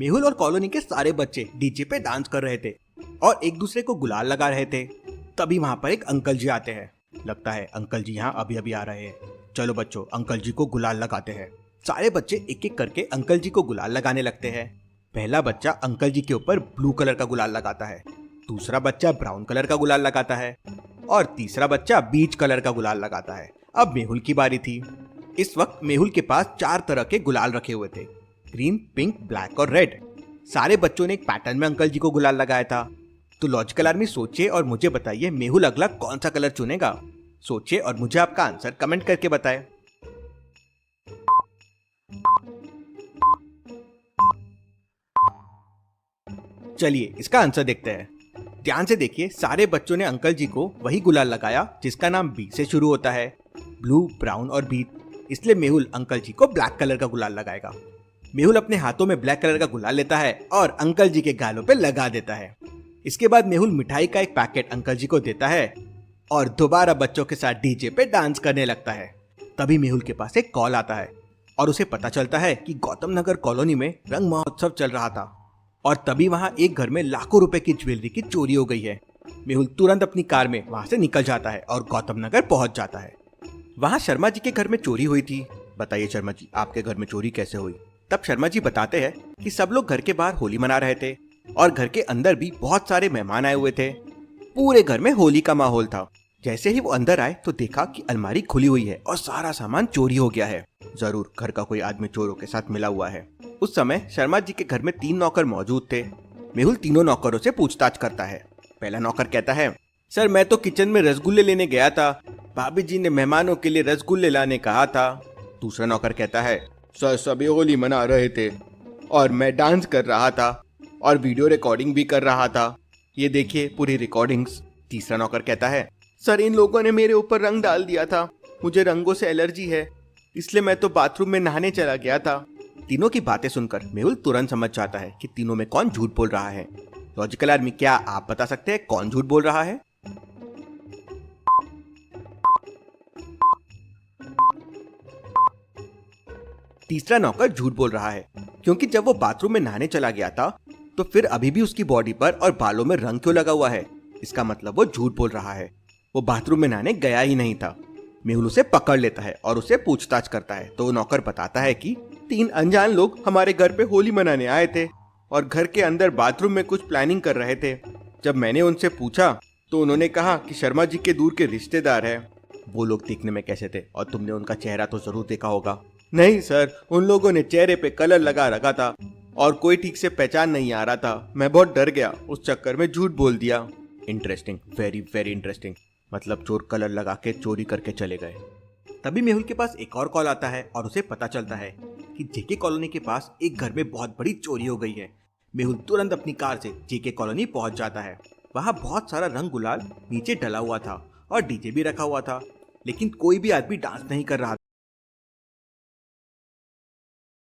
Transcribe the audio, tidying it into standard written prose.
मेहुल और कॉलोनी के सारे बच्चे डीजे पे डांस कर रहे थे और एक दूसरे को गुलाल लगा रहे थे। तभी वहाँ पर एक अंकल जी आते हैं। लगता है अंकल जी यहाँ अभी अभी आ रहे हैं। चलो बच्चों, अंकल जी को गुलाल लगाते हैं। सारे बच्चे एक एक करके अंकल जी को गुलाल लगाने लगते हैं। पहला बच्चा अंकल जी के ऊपर ब्लू कलर का गुलाल लगाता है, दूसरा बच्चा ब्राउन कलर का गुलाल लगाता है और तीसरा बच्चा बीच कलर का गुलाल लगाता है। अब मेहुल की बारी थी। इस वक्त मेहुल के पास 4 तरह के गुलाल रखे हुए थे, ग्रीन, पिंक, ब्लैक और रेड। सारे बच्चों ने एक पैटर्न में अंकल जी को गुलाल लगाया था। तो लॉजिकल आर्मी सोचिए और मुझे बताइए मेहुल अगला कौन सा कलर चुनेगा। सोचिए और मुझे आपका आंसर कमेंट करके बताएं। चलिए इसका आंसर देखते हैं। ध्यान से देखिए, सारे बच्चों ने अंकल जी को वही गुलाल लगाया जिसका नाम बी से शुरू होता है, ब्लू, ब्राउन और बीच। इसलिए मेहुल अंकल जी को ब्लैक कलर का गुलाल लगाएगा। मेहुल अपने हाथों में ब्लैक कलर का गुलाल लेता है और अंकल जी के गालों पे लगा देता है। इसके बाद मेहुल मिठाई का एक पैकेट अंकल जी को देता है और दोबारा बच्चों के साथ डीजे पे डांस करने लगता है। तभी मेहुल के पास एक कॉल आता है और उसे पता चलता है कि गौतम नगर कॉलोनी में रंग महोत्सव चल रहा था और तभी वहाँ एक घर में लाखों रुपए की ज्वेलरी की चोरी हो गई है। मेहुल तुरंत अपनी कार में वहाँ से निकल जाता है और गौतम नगर पहुंच जाता है। वहाँ शर्मा जी के घर में चोरी हुई थी। बताइए शर्मा जी, आपके घर में चोरी कैसे हुई? तब शर्मा जी बताते हैं कि सब लोग घर के बाहर होली मना रहे थे और घर के अंदर भी बहुत सारे मेहमान आए हुए थे। पूरे घर में होली का माहौल था। जैसे ही वो अंदर आए तो देखा कि अलमारी खुली हुई है और सारा सामान चोरी हो गया है। जरूर घर का कोई आदमी चोरों के साथ मिला हुआ है। उस समय शर्मा जी के घर में 3 नौकर मौजूद थे। मेहुल तीनों नौकरों से पूछताछ करता है। पहला नौकर कहता है, सर मैं तो किचन में रसगुल्ले लेने गया था, भाभी जी ने मेहमानों के लिए रसगुल्ले लाने कहा था। दूसरा नौकर कहता है, सर सभी होली मना रहे थे और मैं डांस कर रहा था और वीडियो रिकॉर्डिंग भी कर रहा था, ये देखिए पूरी रिकॉर्डिंग्स। तीसरा नौकर कहता है, सर इन लोगों ने मेरे ऊपर रंग डाल दिया था, मुझे रंगों से एलर्जी है, इसलिए मैं तो बाथरूम में नहाने चला गया था। तीनों की बातें सुनकर मेहुल तुरंत समझ जाता है कि तीनों में कौन झूठ बोल रहा है। लॉजिकल आर्मी, क्या आप बता सकते हैं कौन झूठ बोल रहा है? तीसरा नौकर झूठ बोल रहा है, क्योंकि जब वो बाथरूम में नहाने चला गया था तो फिर अभी भी उसकी बॉडी पर और बालों में रंग क्यों लगा हुआ है? इसका मतलब वो झूठ बोल रहा है, वो बाथरूम में नहाने गया ही नहीं था। मेहुल उसे पकड़ लेता है और उसे पूछताछ करता है तो वो नौकर बताता है कि 3 अनजान लोग हमारे घर पे होली मनाने आए थे और घर के अंदर बाथरूम में कुछ प्लानिंग कर रहे थे। जब मैंने उनसे पूछा तो उन्होंने कहा कि शर्मा जी के दूर के रिश्तेदार हैं। वो लोग दिखने में कैसे थे और तुमने उनका चेहरा तो जरूर देखा होगा। नहीं सर, उन लोगों ने चेहरे पे कलर लगा रखा था और कोई ठीक से पहचान नहीं आ रहा था, मैं बहुत डर गया, उस चक्कर में झूठ बोल दिया। Interesting, very very interesting. मतलब चोर कलर लगा के चोरी करके चले गए। तभी मेहुल के पास एक और कॉल आता है और उसे पता चलता है कि जेके कॉलोनी के पास एक घर में बहुत बड़ी चोरी हो गई है। मेहुल तुरंत अपनी कार से जेके कॉलोनी पहुंच जाता है। वहाँ बहुत सारा रंग गुलाल नीचे डला हुआ था और डीजे भी रखा हुआ था, लेकिन कोई भी आदमी डांस नहीं कर रहा